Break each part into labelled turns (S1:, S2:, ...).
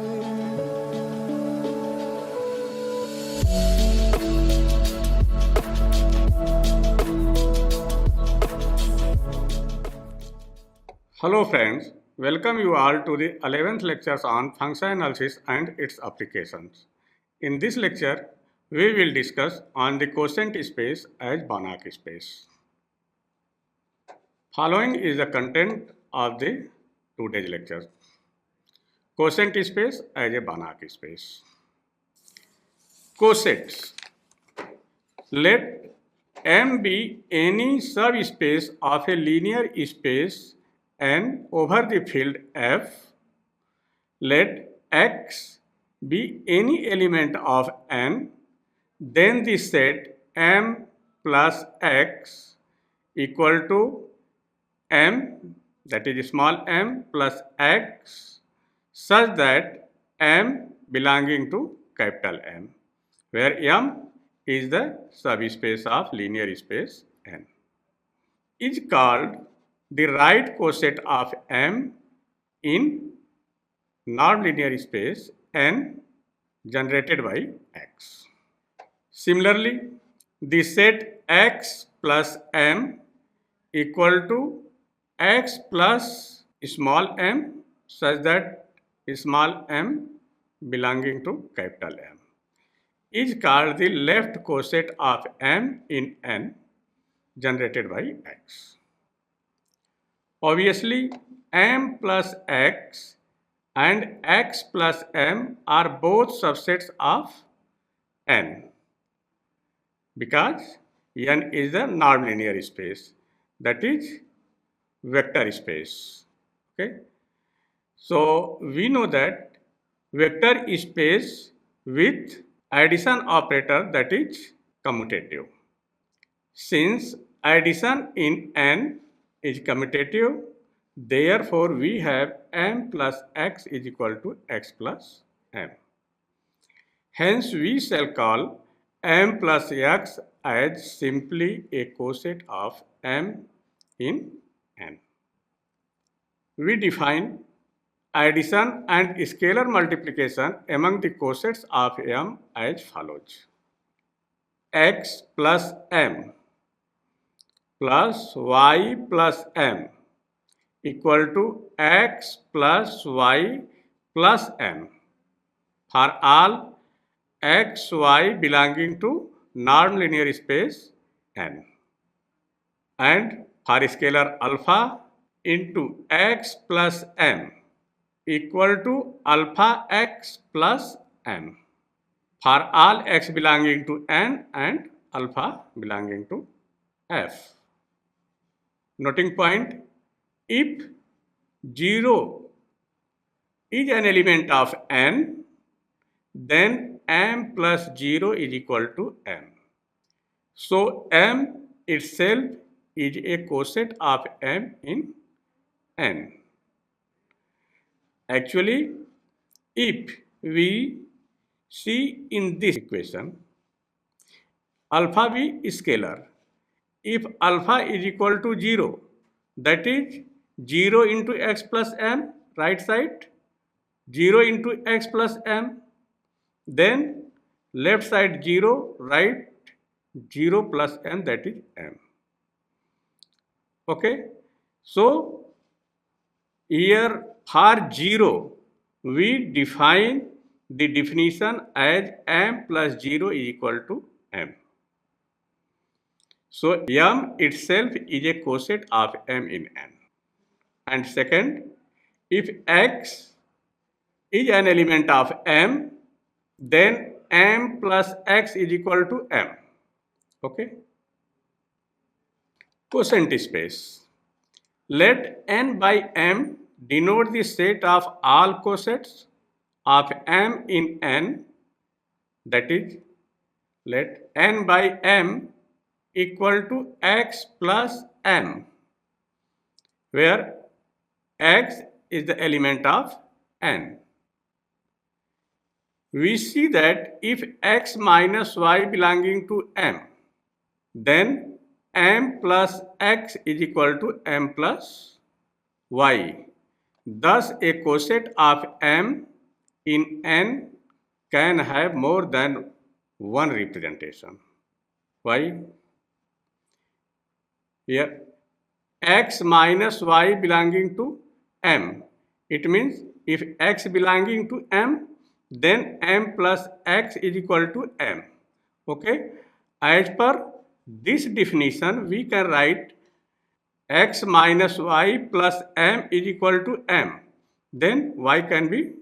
S1: Hello friends, welcome you all to the 11th lectures on function analysis and its applications. In this lecture, we will discuss on the quotient space as Banach space. Following is the content of the today's lecture. Quotient space as a Banach space. Quotients. Let M be any subspace of a linear space N over the field F. Let X be any element of N, then the set M plus X equal to M, that is small m plus X, such that M belonging to capital M, where M is the subspace of linear space N, is called the right coset of M in nonlinear space N generated by X. Similarly, the set X plus M equal to X plus small m such that small m belonging to capital M is called the left coset of M in N generated by X. Obviously, M plus X and X plus M are both subsets of N because N is a nonlinear space, that is vector space. Okay? So, we know that vector space with addition operator, that is commutative. Since addition in N is commutative, therefore we have M plus X is equal to X plus M. Hence we shall call M plus X as simply a coset of M in N. We define addition and scalar multiplication among the cosets of M as follows: X plus M plus Y plus M equal to X plus Y plus M for all X, Y belonging to nonlinear space N, and for scalar alpha into X plus M equal to alpha X plus M for all X belonging to N and alpha belonging to F. Noting point: if 0 is an element of N, then M plus 0 is equal to M. So, M itself is a coset of M in N. Actually, if we see in this equation, alpha be scalar. If alpha is equal to 0, that is 0 into X plus M, right side, 0 into X plus M, then left side 0, right 0 plus M, that is M. Okay, so here for 0 we define the definition as M plus 0 is equal to M. So M itself is a coset of M in N. And second, if X is an element of M, then M plus X is equal to M. Okay? Quotient space. Let N by M denote the set of all cosets of M in N, that is, let N by M equal to X plus M, where X is the element of N. We see that if X minus Y belonging to M, then M plus X is equal to M plus Y. Thus, a coset of M in n can have more than one representation. Why? Here x minus y belonging to m. It means if x belonging to m, then m plus x is equal to m. Okay? As per this definition, we can write x minus y plus m is equal to m. Then y can be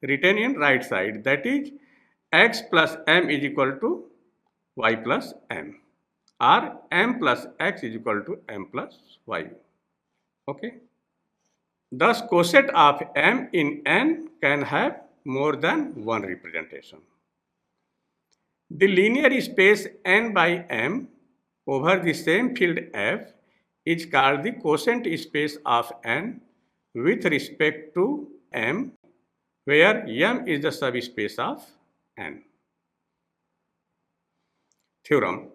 S1: written in right side. That is x plus m is equal to y plus m, or m plus x is equal to m plus y. Okay. Thus, quotient of m in n can have more than one representation. The linear space n by m over the same field f is called the quotient space of n with respect to m, where m is the subspace of n. Theorem.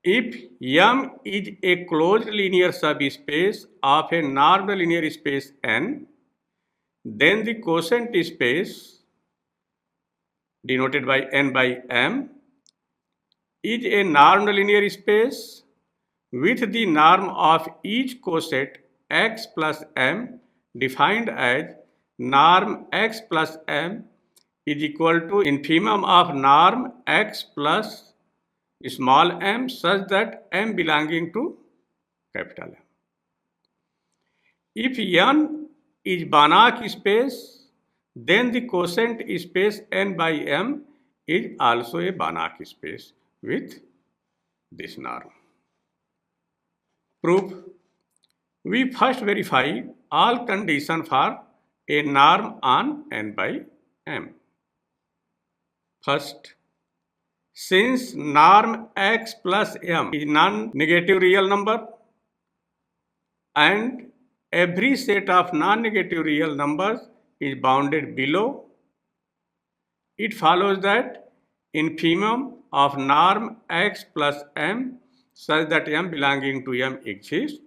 S1: If M is a closed linear subspace of a normal linear space n, then the quotient space denoted by n by m is a normal linear space with the norm of each quotient x plus m defined as norm x plus m is equal to infimum of norm x plus small m such that m belonging to capital M. If n is Banach space, then the quotient space n by m is also a Banach space with this norm. Proof. We first verify all conditions for a norm on n by m. First, since norm x plus m is non-negative real number and every set of non-negative real numbers is bounded below, it follows that infimum of norm x plus m such that m belonging to m exists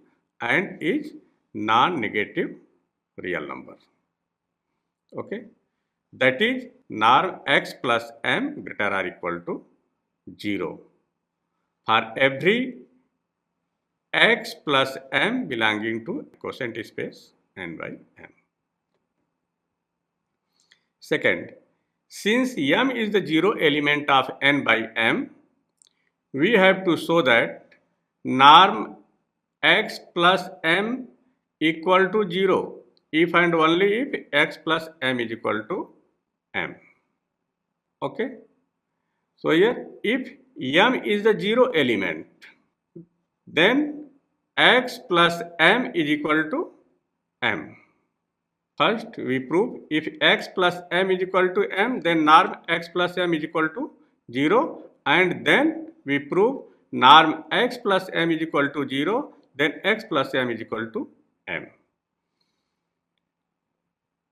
S1: and is non-negative real number. Okay, that is norm x plus m greater or equal to 0 for every x plus m belonging to quotient space n by m. Second, since m is the zero element of n by m, we have to show that norm x plus m equal to 0 if and only if x plus m is equal to m. Okay. So here, if m is the zero element, then x plus m is equal to m. First, we prove if x plus m is equal to m, then norm x plus m is equal to 0, and then we prove norm x plus m is equal to 0, then x plus m is equal to m.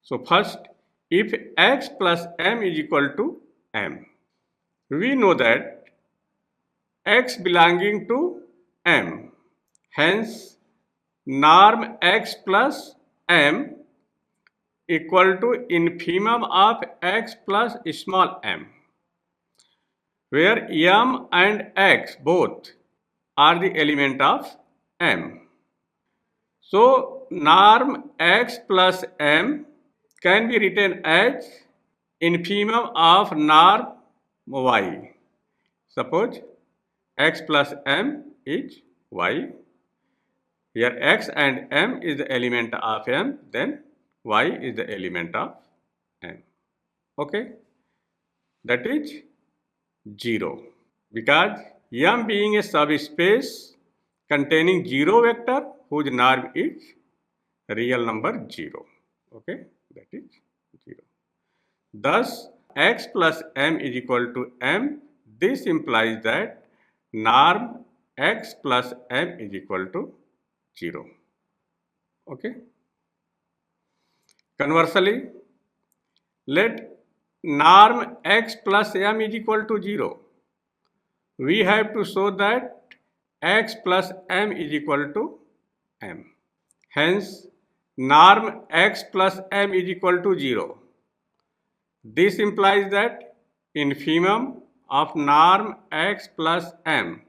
S1: So first, if x plus m is equal to m, we know that x belonging to m, hence norm x plus m equal to infimum of x plus small m, where m and x both are the element of m. So norm x plus m can be written as infimum of norm y. Suppose x plus m is y. Here x and m is the element of m, then y is the element of m. Okay? That is 0. Because m being a subspace containing 0 vector whose norm is real number 0. Okay? That is 0. Thus, x plus m is equal to m. This implies that norm x plus m is equal to 0. Okay? Conversely, let norm x plus m is equal to 0. We have to show that x plus m is equal to m. Hence, norm x plus m is equal to 0. This implies that infimum of norm x plus m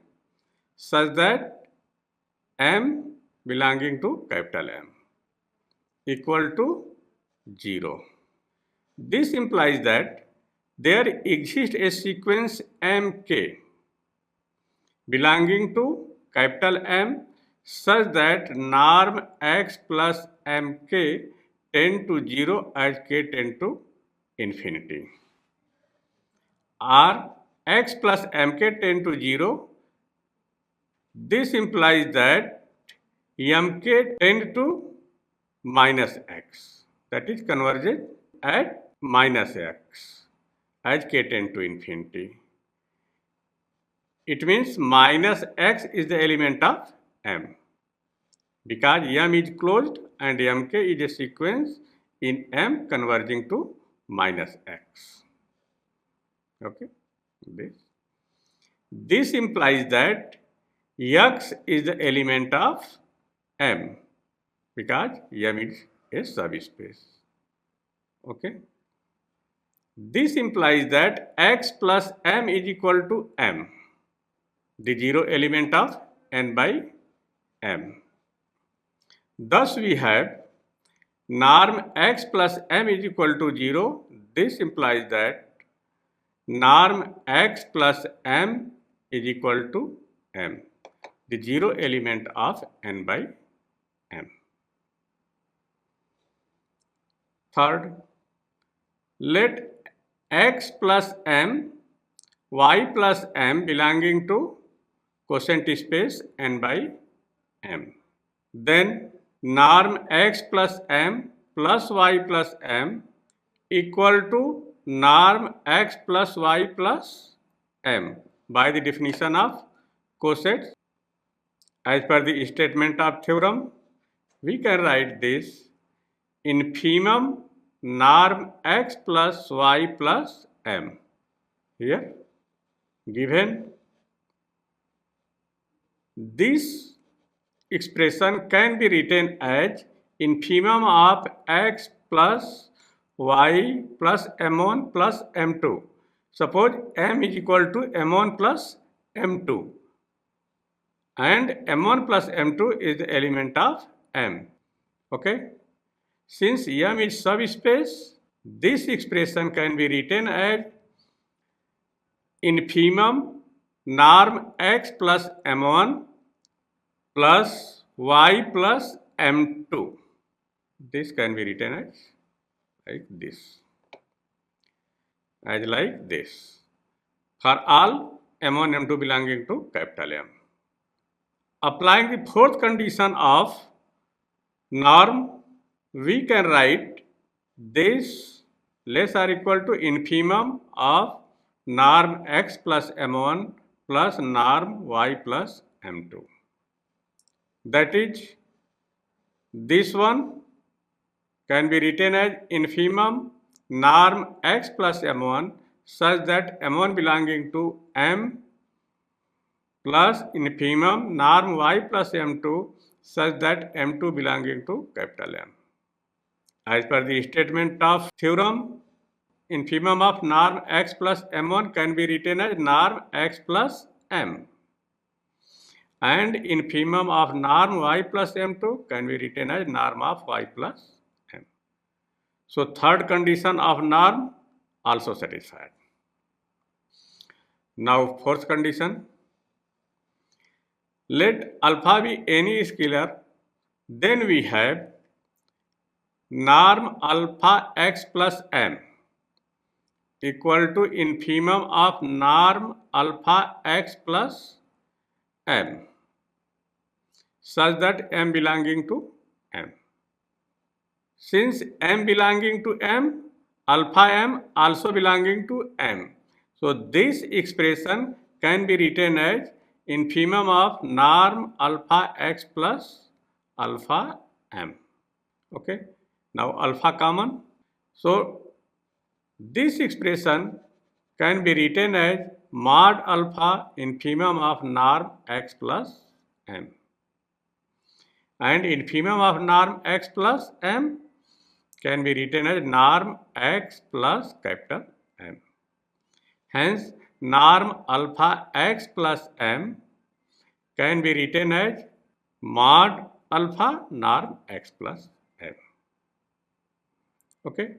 S1: such that m belonging to capital M equal to 0. This implies that there exists a sequence mk belonging to capital M such that norm x plus mk tend to 0 as k tend to infinity. Or x plus mk tend to 0. This implies that mk tend to minus x, that is converges at minus x as k tend to infinity. It means minus x is the element of M because M is closed and mk is a sequence in M converging to minus x. Okay, this implies that x is the element of M because M is a subspace. Okay. This implies that x plus m is equal to m, the zero element of n by m. Thus we have norm x plus m is equal to 0. This implies that norm x plus m is equal to m, the zero element of n by m. Third, let x plus m, y plus m belonging to quotient space n by m. Then norm x plus m plus y plus m equal to norm x plus y plus m by the definition of quotient. As per the statement of theorem, we can write this infimum norm x plus y plus m. Here given this expression can be written as infimum of x plus y plus m1 plus m2. Suppose m is equal to m1 plus m2 and m1 plus m2 is the element of m. Okay. Since M is subspace, this expression can be written as infimum norm x plus m1 plus y plus m2. This can be written as like this, for all m1, m2 belonging to capital M. Applying the fourth condition of norm, we can write this less or equal to infimum of norm x plus m1 plus norm y plus m2. That is, this one can be written as infimum norm x plus m1 such that m1 belonging to m plus infimum norm y plus m2 such that m2 belonging to capital M. As per the statement of theorem, infimum of norm x plus m1 can be written as norm x plus m, and infimum of norm y plus m2 can be written as norm of y plus m. So third condition of norm also satisfied. Now fourth condition, let alpha be any scalar, then we have norm alpha x plus m equal to infimum of norm alpha x plus m such that m belonging to m. Since m belonging to m, alpha m also belonging to m. So this expression can be written as infimum of norm alpha x plus alpha m. Okay. Now alpha common. So this expression can be written as mod alpha infimum of norm x plus m. And infimum of norm x plus m can be written as norm x plus capital M. Hence, norm alpha x plus M can be written as mod alpha norm x plus M. Okay.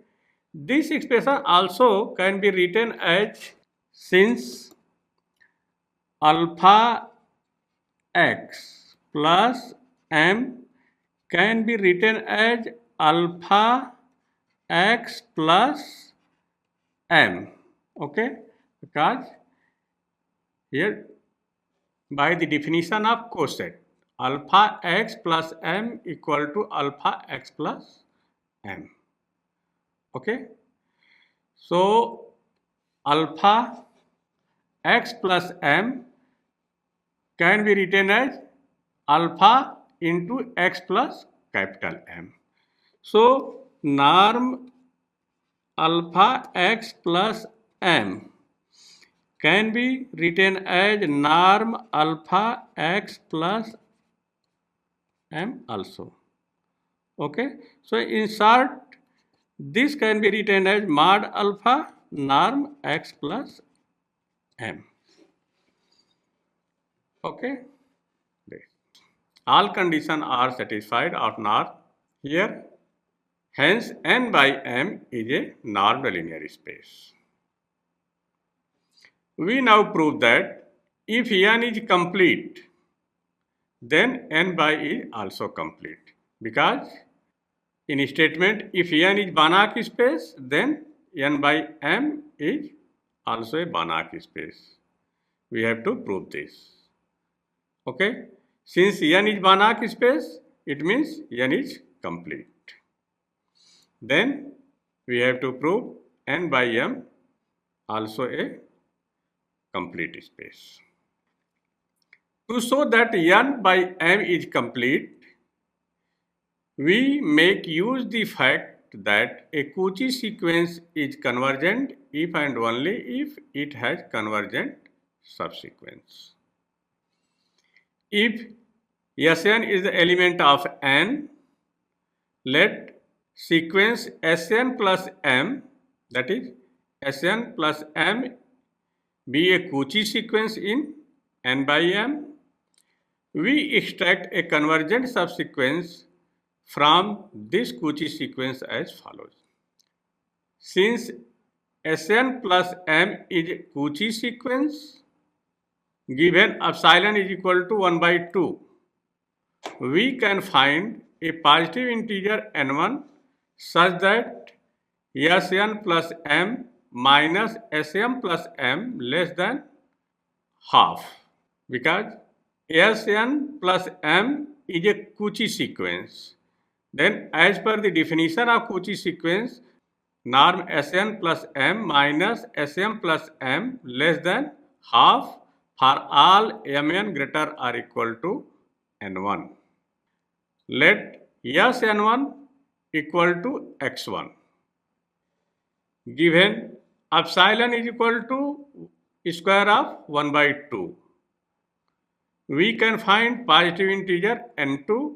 S1: This expression also can be written as, since alpha x plus M can be written as alpha x plus M. Okay, because here by the definition of quotient, alpha x plus M equal to alpha x plus M. Okay, so alpha x plus M can be written as alpha into x plus capital M. So norm alpha x plus M can be written as norm alpha x plus M also. Okay, so in short, this can be written as mod alpha norm x plus M. Okay, all conditions are satisfied or not here. Hence, n by m is a normed linear space. We now prove that if n is complete, then n by is also complete, because in statement if n is Banach space, then n by m is also a Banach space. We have to prove this. Okay, since n is Banach space, it means n is complete. Then we have to prove n by m also a complete space. To show that n by m is complete, we make use the fact that a Cauchy sequence is convergent if and only if it has convergent subsequence. If Sn is the element of n, let sequence Sn plus m, that is Sn plus m, be a Cauchy sequence in n by m. We extract a convergent subsequence from this Cauchy sequence as follows. Since Sn plus m is a Cauchy sequence, given epsilon is equal to 1 by 2, we can find a positive integer n1 such that Sn plus m minus Sm plus m less than half, because Sn plus m is a Cauchy sequence. Then as per the definition of Cauchy sequence, norm Sn plus m minus Sm plus m less than half for all mn greater or equal to n1. Let Sn1 equal to x1. Given epsilon is equal to square of 1 by 2, we can find positive integer n2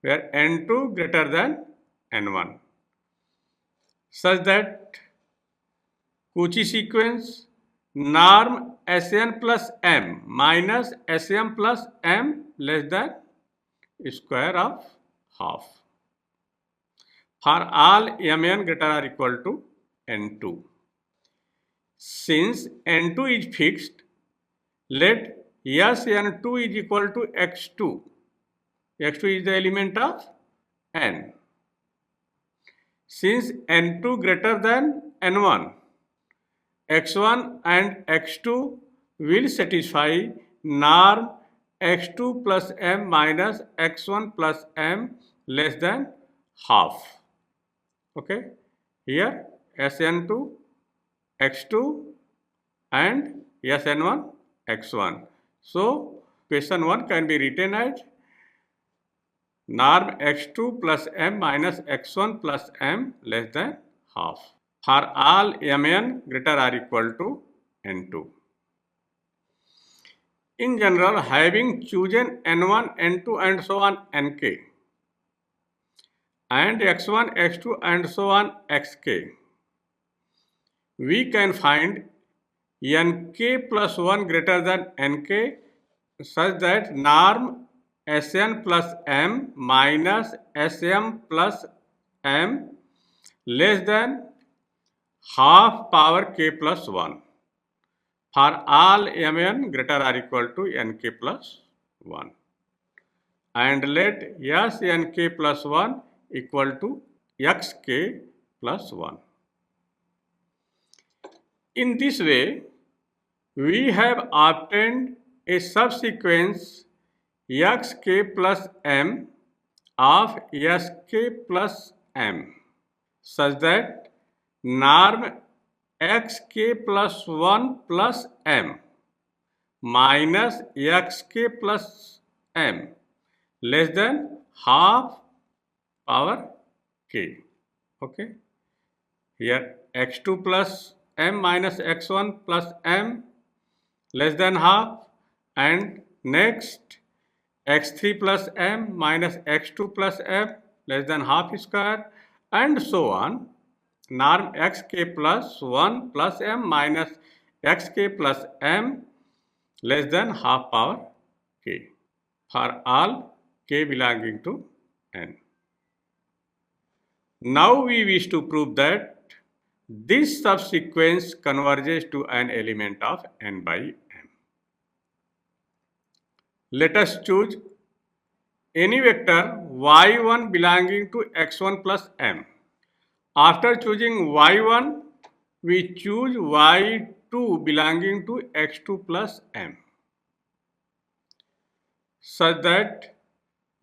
S1: where n2 greater than n1, such that Cauchy sequence norm Sn plus m minus Sm plus m less than square of half for all mn greater or equal to n2. Since n2 is fixed, let Sn2 is equal to x2. x2 is the element of n. Since n2 greater than n1, x1 and x2 will satisfy norm x2 plus m minus x1 plus m less than half. Okay, here Sn2 x2 and Sn1 x1. So question 1 can be written as norm x2 plus m minus x1 plus m less than half for all mn greater or equal to n2. In general, having chosen n1, n2 and so on nk, and x1, x2 and so on xk, we can find nk plus 1 greater than nk such that norm Sn plus m minus Sm plus m less than half power k plus 1 for all mn greater or equal to nk plus 1, and let Snk plus 1 equal to xk plus 1. In this way, we have obtained a subsequence xk plus m of sk plus m such that norm xk plus 1 plus m minus xk plus m less than half power k. Okay. Here x2 plus m minus x1 plus m less than half, and next x3 plus m minus x2 plus m less than half square, and so on. Norm xk plus 1 plus m minus xk plus m less than half power k for all k belonging to n. Now we wish to prove that this subsequence converges to an element of n by m. Let us choose any vector y1 belonging to x1 plus m. After choosing y1, we choose y2 belonging to x2 plus m such that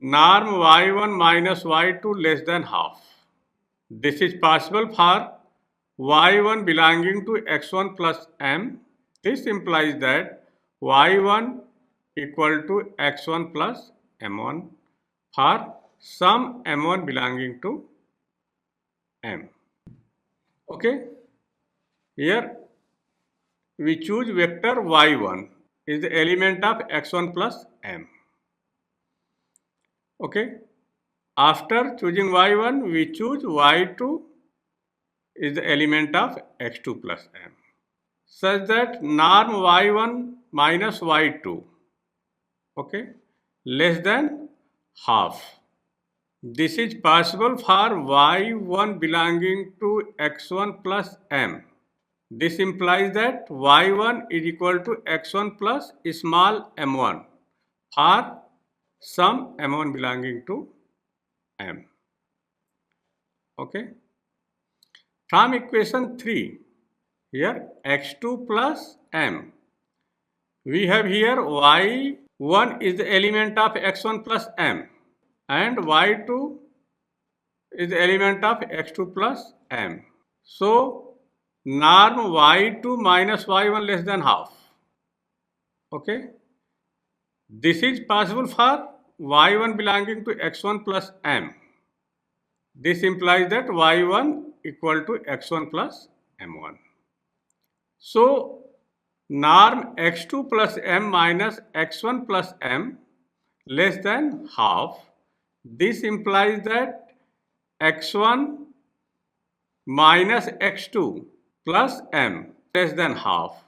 S1: norm y1 minus y2 less than half. This is possible for y1 belonging to x1 plus m. This implies that y1 equal to x1 plus m1 for some m1 belonging to m. Okay. Here we choose vector y1 is the element of x1 plus m. Okay. After choosing y1, we choose y2 is the element of x2 plus m such that norm y1 minus y2, okay, less than half. This is possible for y1 belonging to x1 plus m. This implies that y1 is equal to x1 plus small m1 for some m1 belonging to m. Okay. From equation 3, here x2 plus m, we have here y1 is the element of x1 plus m and y2 is the element of x2 plus m. So, norm y2 minus y1 less than half. Okay. This is possible for y1 belonging to x1 plus m. This implies that y1 equal to x1 plus m1. So, norm x2 plus m minus x1 plus m less than half. This implies that x1 minus x2 plus m less than half.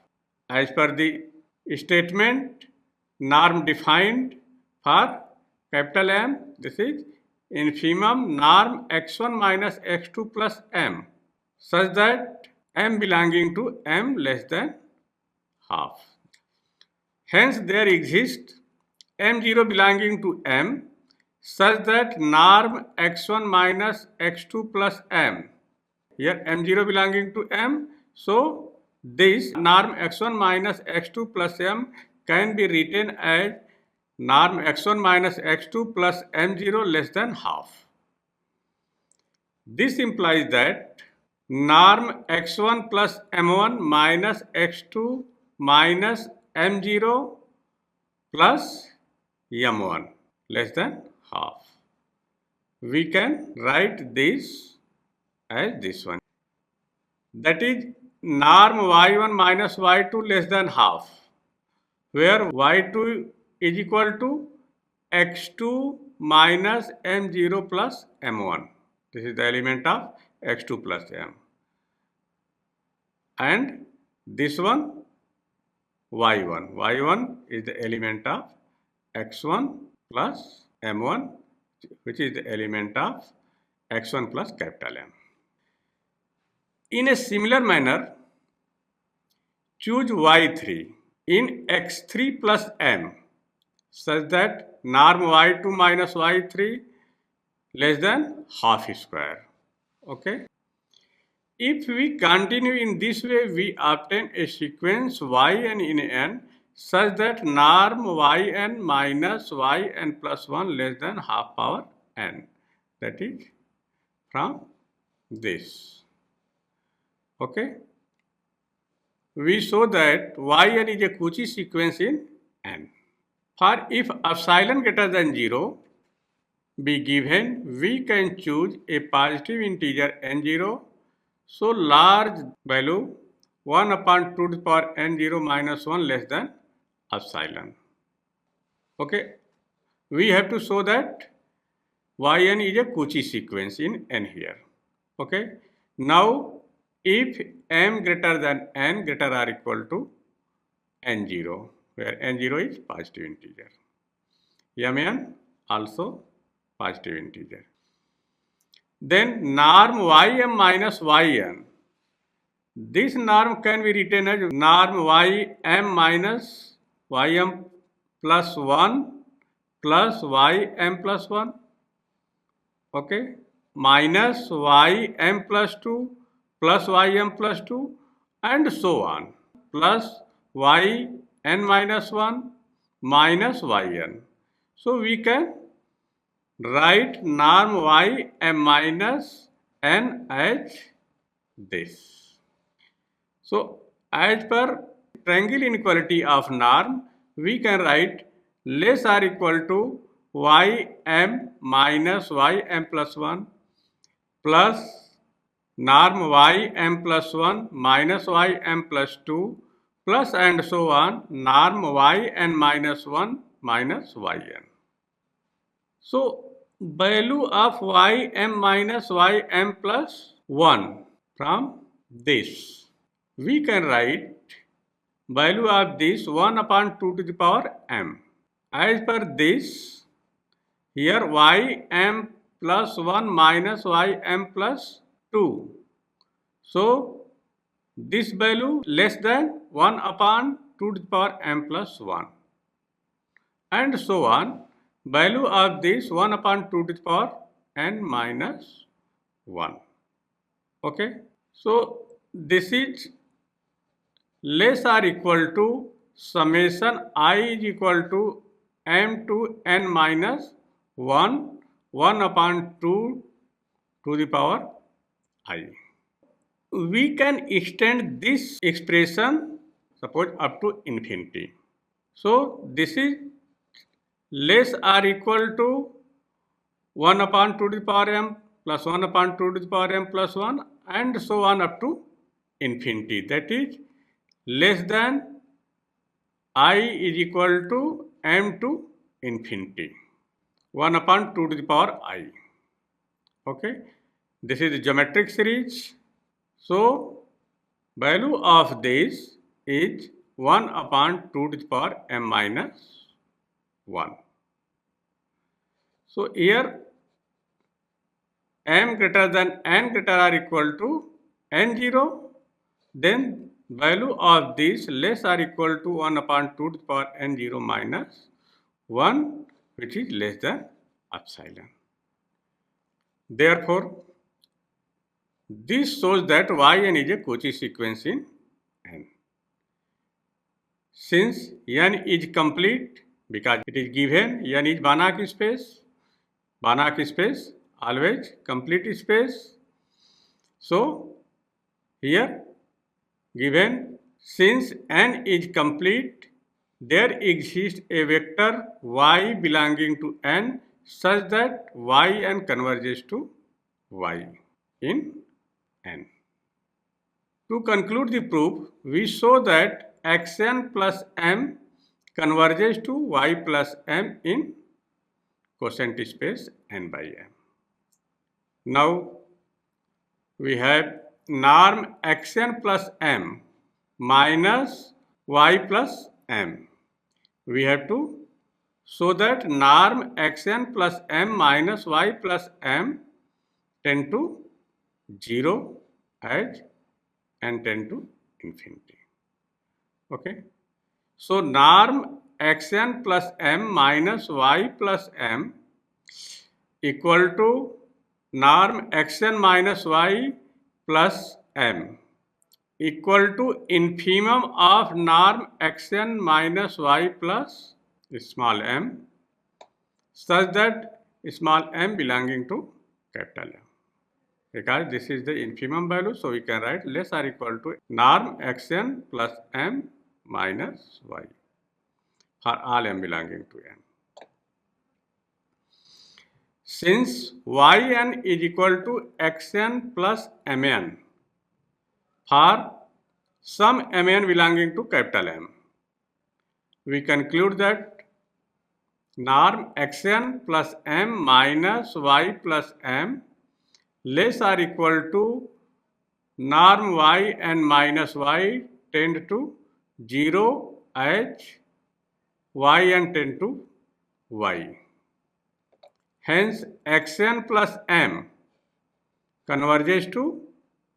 S1: As per the statement, norm defined for capital M, this is infimum norm x1 minus x2 plus m such that m belonging to m less than half. Hence, there exists m0 belonging to m such that norm x1 minus x2 plus m. Here m0 belonging to m, so this norm x1 minus x2 plus m can be written as norm x1 minus x2 plus m0 less than half. This implies that norm x1 plus m1 minus x2 minus m0 plus m1 less than half. We can write this as this one. That is norm y1 minus y2 less than half, where y2 is equal to x2 minus m0 plus m1. This is the element of x2 plus m. And this one y1. y1 is the element of x1 plus m1, which is the element of x1 plus capital M. In a similar manner, choose y3 in x3 plus m such that norm y2 minus y3 less than half square. Okay. If we continue in this way, we obtain a sequence yn in n such that norm yn minus yn plus 1 less than half power n. That is from this. Okay. We show that yn is a Cauchy sequence in n. For if epsilon greater than 0 be given, we can choose a positive integer n0. So large value 1 upon 2 to the power n0 minus 1 less than epsilon. Okay. We have to show that yn is a Cauchy sequence in n here. Okay. Now, if m greater than n greater or equal to n0, where n0 is positive integer, mn also positive integer, then norm ym minus yn, this norm can be written as norm ym minus ym plus 1 plus ym plus 1, okay, minus ym plus 2 plus ym plus 2 and so on, plus yn minus 1 minus yn. So we can write norm ym minus n as this. So as per triangle inequality of norm, we can write less or equal to ym minus ym plus 1 plus norm ym plus 1 minus ym plus 2 plus and so on norm yn minus 1 minus yn. So value of ym minus ym plus 1 from this, we can write value of this 1 upon 2 to the power m. As per this, here ym plus 1 minus ym plus 2. So this value less than 1 upon 2 to the power m plus 1 and so on. Value of this 1 upon 2 to the power n minus 1. Okay. So this is less or equal to summation I is equal to m to n minus 1 upon 2 to the power I. We can extend this expression, suppose, up to infinity. So this is less or equal to 1 upon 2 to the power m plus 1 upon 2 to the power m plus 1 and so on up to infinity. That is less than I is equal to m to infinity, 1 upon 2 to the power I. Okay. This is the geometric series. So value of this is 1 upon 2 to the power m minus 1. So here m greater than n greater or equal to n0, then value of this less or equal to 1 upon 2 to the power n0 minus 1, which is less than epsilon. Therefore, this shows that yn is a Cauchy sequence in n. Since n is complete, because it is given n is Banach space always complete space. So here given, since n is complete, there exists a vector y belonging to n such that yn converges to y in n. To conclude the proof, we show that xn plus m converges to y plus m in quotient space n by m. Now we have norm xn plus m minus y plus m. We have to show that norm xn plus m minus y plus m tend to 0 as and tend to infinity. Okay. So norm xn plus m minus y plus m equal to norm xn minus y plus m equal to infimum of norm xn minus y plus small m such that small m belonging to capital M. Because this is the infimum value, so we can write less or equal to norm xn plus m minus y for all m belonging to m. Since yn is equal to xn plus mn for some mn belonging to capital M, we conclude that norm xn plus m minus y plus m less or equal to norm y and minus y tend to 0 as y and tend to y. Hence, xn plus m converges to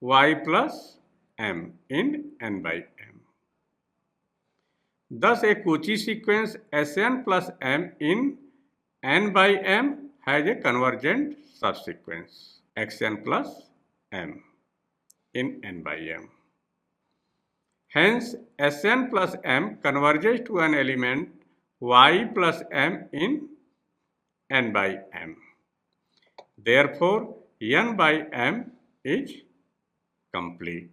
S1: y plus m in n by m. Thus, a Cauchy sequence Sn plus m in n by m has a convergent subsequence xn plus m in n by m. Hence, Sn plus m converges to an element y plus m in n by m. Therefore, n by m is complete.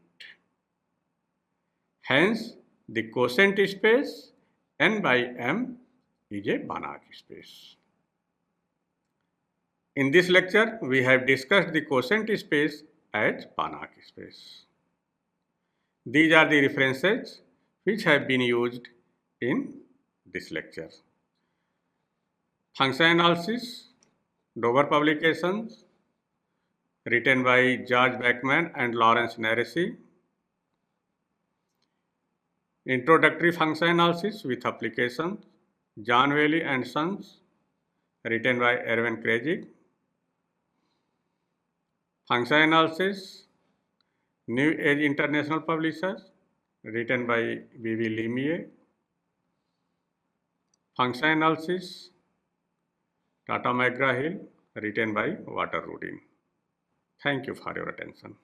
S1: Hence, the quotient space n by m is a Banach space. In this lecture, we have discussed the quotient space as Banach space. These are the references which have been used in this lecture. Function analysis, Dover publications, written by George Beckman and Lawrence Naresi. Introductory function analysis with applications, John Whaley and Sons, written by Erwin Krejcik. Function analysis, New Age International Publishers, written by B.V. Lemieux. Function analysis, Tata McGraw-Hill, written by Walter Rudin. Thank you for your attention.